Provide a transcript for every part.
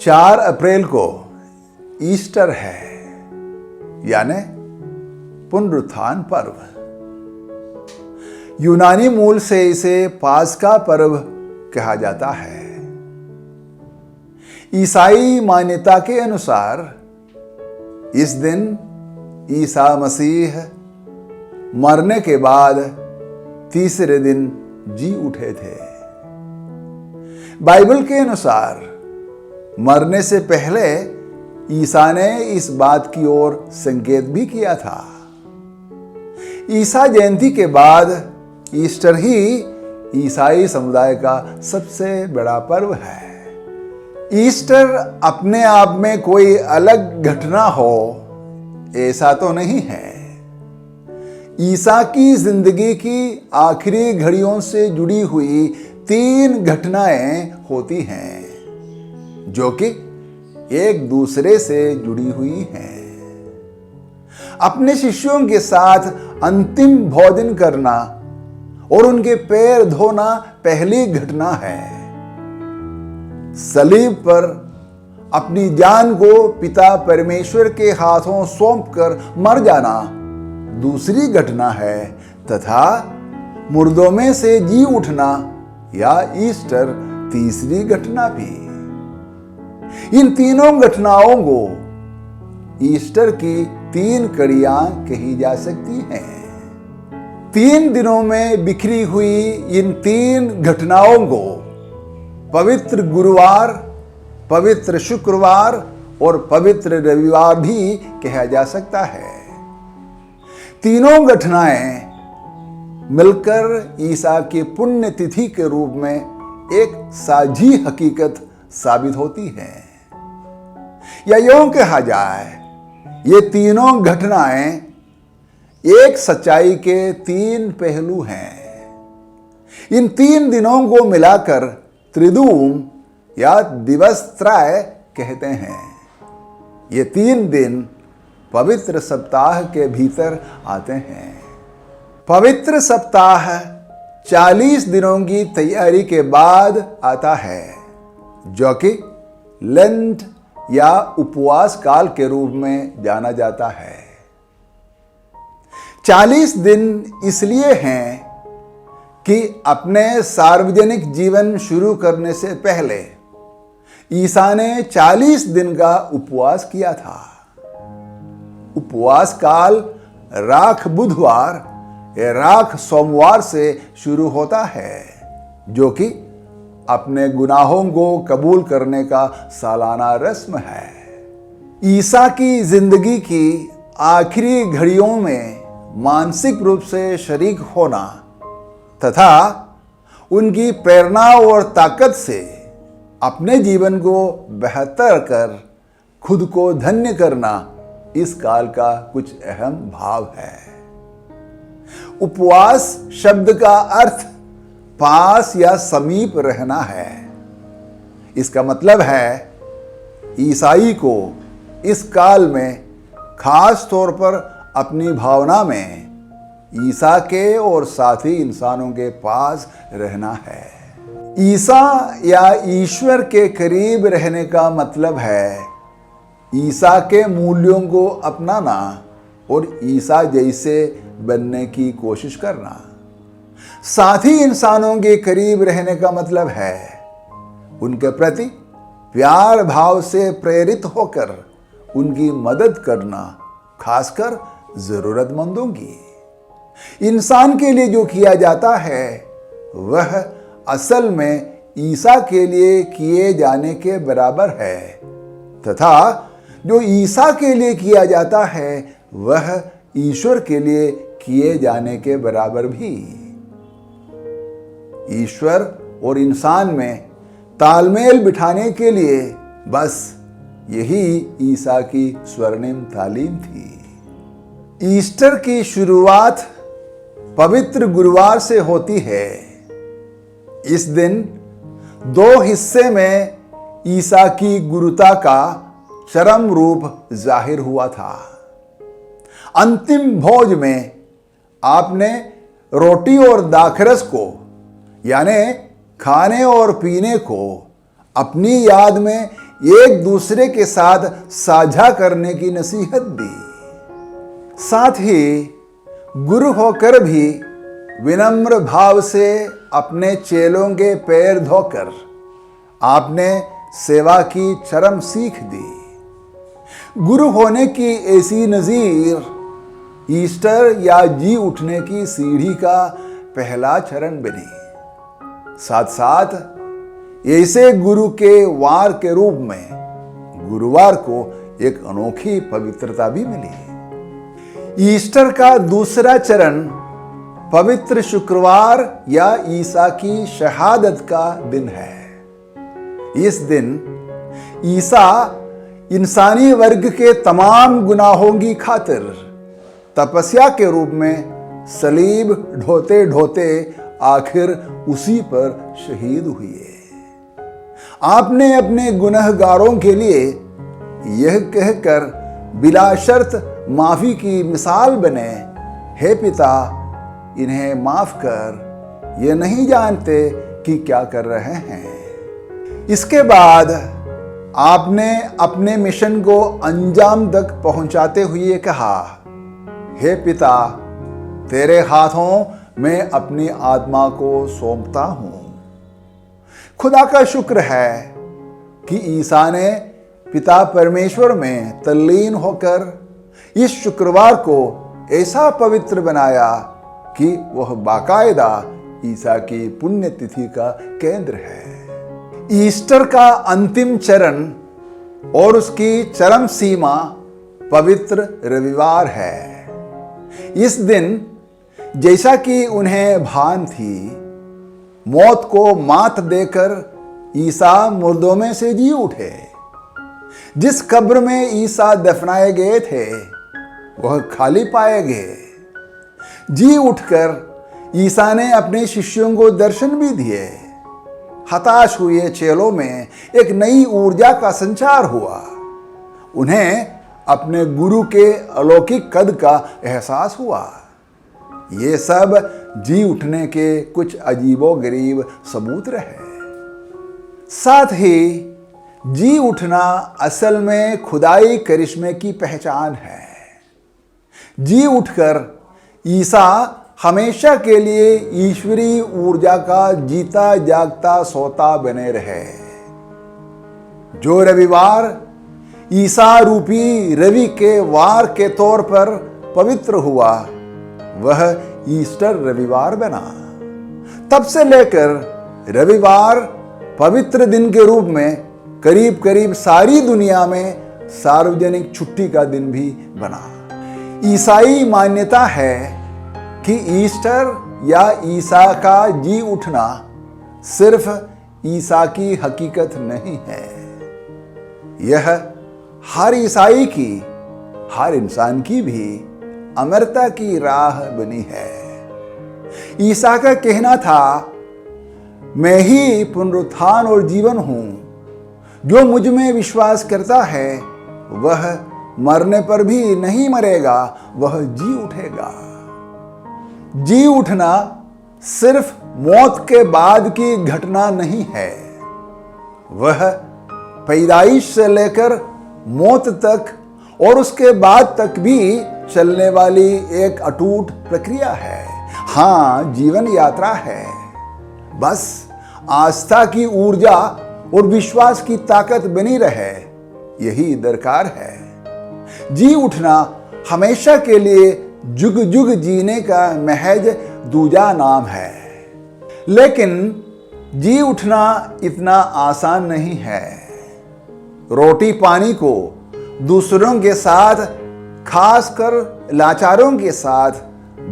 4 अप्रैल को ईस्टर है, यानी पुनरुत्थान पर्व। यूनानी मूल से इसे पास्का पर्व कहा जाता है। ईसाई मान्यता के अनुसार इस दिन ईसा मसीह मरने के बाद तीसरे दिन जी उठे थे। बाइबल के अनुसार मरने से पहले ईसा ने इस बात की ओर संकेत भी किया था। ईसा जयंती के बाद ईस्टर ही ईसाई समुदाय का सबसे बड़ा पर्व है। ईस्टर अपने आप में कोई अलग घटना हो ऐसा तो नहीं है। ईसा की जिंदगी की आखिरी घड़ियों से जुड़ी हुई 3 घटनाएं होती हैं जो कि एक दूसरे से जुड़ी हुई हैं। अपने शिष्यों के साथ अंतिम भोजन करना और उनके पैर धोना पहली घटना है। सलीब पर अपनी जान को पिता परमेश्वर के हाथों सौंपकर मर जाना दूसरी घटना है, तथा मुर्दों में से जी उठना या ईस्टर तीसरी घटना भी। इन तीनों घटनाओं को ईस्टर की 3 कड़ियां कही जा सकती हैं। 3 दिनों में बिखरी हुई इन 3 घटनाओं को पवित्र गुरुवार, पवित्र शुक्रवार और पवित्र रविवार भी कहा जा सकता है। तीनों घटनाएं मिलकर ईसा की पुण्य तिथि के रूप में एक साझी हकीकत साबित होती है। या यूं कहा जाए, ये तीनों घटनाएं एक सच्चाई के 3 पहलू हैं। इन 3 दिनों को मिलाकर त्रिदूम या दिवस त्रय कहते हैं। ये 3 दिन पवित्र सप्ताह के भीतर आते हैं। पवित्र सप्ताह 40 दिनों की तैयारी के बाद आता है, जो कि लेंट या उपवास काल के रूप में जाना जाता है। 40 दिन इसलिए हैं कि अपने सार्वजनिक जीवन शुरू करने से पहले ईसा ने 40 दिन का उपवास किया था। उपवास काल राख बुधवार या राख सोमवार से शुरू होता है, जो कि अपने गुनाहों को कबूल करने का सालाना रस्म है। ईसा की जिंदगी की आखिरी घड़ियों में मानसिक रूप से शरीक होना तथा उनकी प्रेरणा और ताकत से अपने जीवन को बेहतर कर खुद को धन्य करना इस काल का कुछ अहम भाव है। उपवास शब्द का अर्थ पास या समीप रहना है। इसका मतलब है ईसाई को इस काल में खास तौर पर अपनी भावना में ईसा के और साथी इंसानों के पास रहना है। ईसा या ईश्वर के करीब रहने का मतलब है ईसा के मूल्यों को अपनाना और ईसा जैसे बनने की कोशिश करना। साथी इंसानों के करीब रहने का मतलब है उनके प्रति प्यार भाव से प्रेरित होकर उनकी मदद करना, खासकर जरूरतमंदों की। इंसान के लिए जो किया जाता है वह असल में ईसा के लिए किए जाने के बराबर है, तथा जो ईसा के लिए किया जाता है वह ईश्वर के लिए किए जाने के बराबर भी। ईश्वर और इंसान में तालमेल बिठाने के लिए बस यही ईसा की स्वर्णिम तालीम थी। ईस्टर की शुरुआत पवित्र गुरुवार से होती है। इस दिन 2 हिस्से में ईसा की गुरुता का चरम रूप जाहिर हुआ था। अंतिम भोज में आपने रोटी और दाखरस को, यानी खाने और पीने को, अपनी याद में एक दूसरे के साथ साझा करने की नसीहत दी। साथ ही गुरु होकर भी विनम्र भाव से अपने चेलों के पैर धोकर आपने सेवा की चरम सीख दी। गुरु होने की ऐसी नज़ीर ईस्टर या जी उठने की सीढ़ी का पहला चरण बनी। साथ साथ ऐसे गुरु के वार के रूप में गुरुवार को एक अनोखी पवित्रता भी मिली। ईस्टर का दूसरा चरण पवित्र शुक्रवार या ईसा की शहादत का दिन है। इस दिन ईसा इंसानी वर्ग के तमाम गुनाहों की खातिर तपस्या के रूप में सलीब ढोते ढोते आखिर उसी पर शहीद हुए। आपने अपने गुनहगारों के लिए यह कहकर बिला शर्त माफी की मिसाल बने, हे पिता इन्हें माफ कर, ये नहीं जानते कि क्या कर रहे हैं। इसके बाद आपने अपने मिशन को अंजाम तक पहुंचाते हुए कहा, हे पिता तेरे हाथों में अपनी आत्मा को सौंपता हूं। खुदा का शुक्र है कि ईसा ने पिता परमेश्वर में तल्लीन होकर इस शुक्रवार को ऐसा पवित्र बनाया कि वह बाकायदा ईसा की पुण्यतिथि का केंद्र है। ईस्टर का अंतिम चरण और उसकी चरम सीमा पवित्र रविवार है। इस दिन जैसा कि उन्हें भान थी, मौत को मात देकर ईसा मुर्दों में से जी उठे। जिस कब्र में ईसा दफनाए गए थे वह खाली पाए गए। जी उठकर ईसा ने अपने शिष्यों को दर्शन भी दिए। हताश हुए चेलों में एक नई ऊर्जा का संचार हुआ। उन्हें अपने गुरु के अलौकिक कद का एहसास हुआ। ये सब जी उठने के कुछ अजीबोगरीब सबूत रहे। साथ ही जी उठना असल में खुदाई करिश्मे की पहचान है। जी उठकर ईसा हमेशा के लिए ईश्वरीय ऊर्जा का जीता जागता सोता बने रहे। जो रविवार ईसा रूपी रवि के वार के तौर पर पवित्र हुआ, वह ईस्टर रविवार बना। तब से लेकर रविवार पवित्र दिन के रूप में करीब करीब सारी दुनिया में सार्वजनिक छुट्टी का दिन भी बना। ईसाई मान्यता है कि ईस्टर या ईसा का जी उठना सिर्फ ईसा की हकीकत नहीं है, यह हर ईसाई की, हर इंसान की भी अमरता की राह बनी है। ईसा का कहना था, मैं ही पुनरुत्थान और जीवन हूं, जो मुझ में विश्वास करता है वह मरने पर भी नहीं मरेगा, वह जी उठेगा। जी उठना सिर्फ मौत के बाद की घटना नहीं है, वह पैदाइश से लेकर मौत तक और उसके बाद तक भी चलने वाली एक अटूट प्रक्रिया है। हाँ, जीवन यात्रा है। बस आस्था की ऊर्जा और विश्वास की ताकत बनी रहे, यही दरकार है। जी उठना हमेशा के लिए जुग जुग जीने का महज दूजा नाम है। लेकिन जी उठना इतना आसान नहीं है। रोटी पानी को दूसरों के साथ, खासकर लाचारों के साथ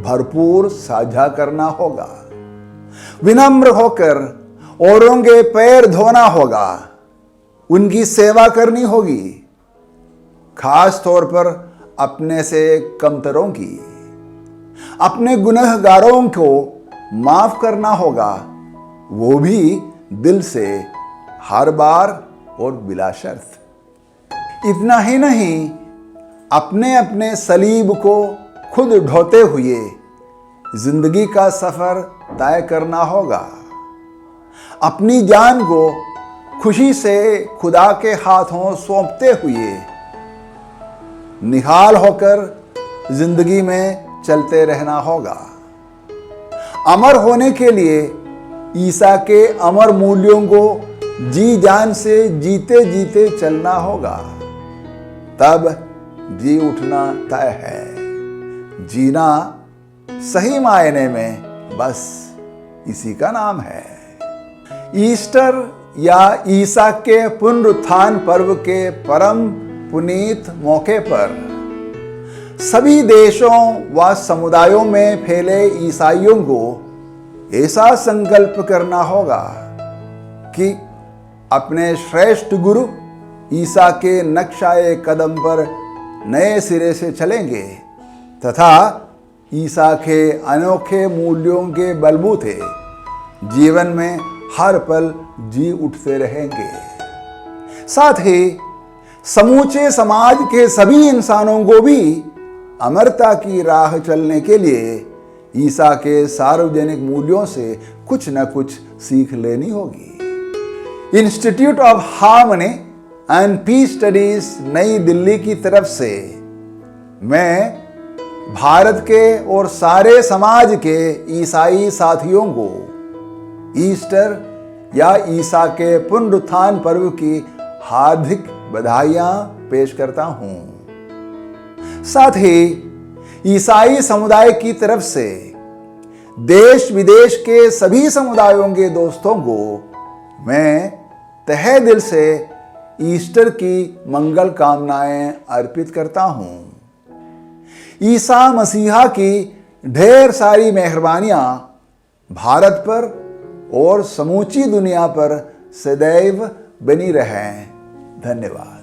भरपूर साझा करना होगा। विनम्र होकर औरों के पैर धोना होगा, उनकी सेवा करनी होगी, खास तौर पर अपने से कमतरों की। अपने गुनहगारों को माफ करना होगा, वो भी दिल से, हर बार और बिला शर्त। इतना ही नहीं, अपने अपने सलीब को खुद ढोते हुए जिंदगी का सफर तय करना होगा। अपनी जान को खुशी से खुदा के हाथों सौंपते हुए निहाल होकर जिंदगी में चलते रहना होगा। अमर होने के लिए ईसा के अमर मूल्यों को जी जान से जीते जीते चलना होगा, तब जी उठना तय है। जीना सही मायने में बस इसी का नाम है। ईस्टर या ईसा के पुनरुत्थान पर्व के परम पुनीत मौके पर सभी देशों व समुदायों में फैले ईसाइयों को ऐसा संकल्प करना होगा कि अपने श्रेष्ठ गुरु ईसा के नक्शाए कदम पर नए सिरे से चलेंगे तथा ईसा के अनोखे मूल्यों के बलबूते जीवन में हर पल जी उठते रहेंगे। साथ ही समूचे समाज के सभी इंसानों को भी अमरता की राह चलने के लिए ईसा के सार्वजनिक मूल्यों से कुछ न कुछ सीख लेनी होगी। Institute of harmony and peace studies Nai Delhi की तरफ से मैं भारत के और सारे समाज के ईसाई साथियों को ईस्टर या ईसा के पुनरुत्थान पर्व की हार्दिक बधाइयां पेश करता हूं। साथ ही ईसाई समुदाय की तरफ से देश विदेश के सभी समुदायों के दोस्तों को मैं तहे दिल से ईस्टर की मंगल कामनाएं अर्पित करता हूं। ईसा मसीहा की ढेर सारी मेहरबानियां भारत पर और समूची दुनिया पर सदैव बनी रहें। धन्यवाद।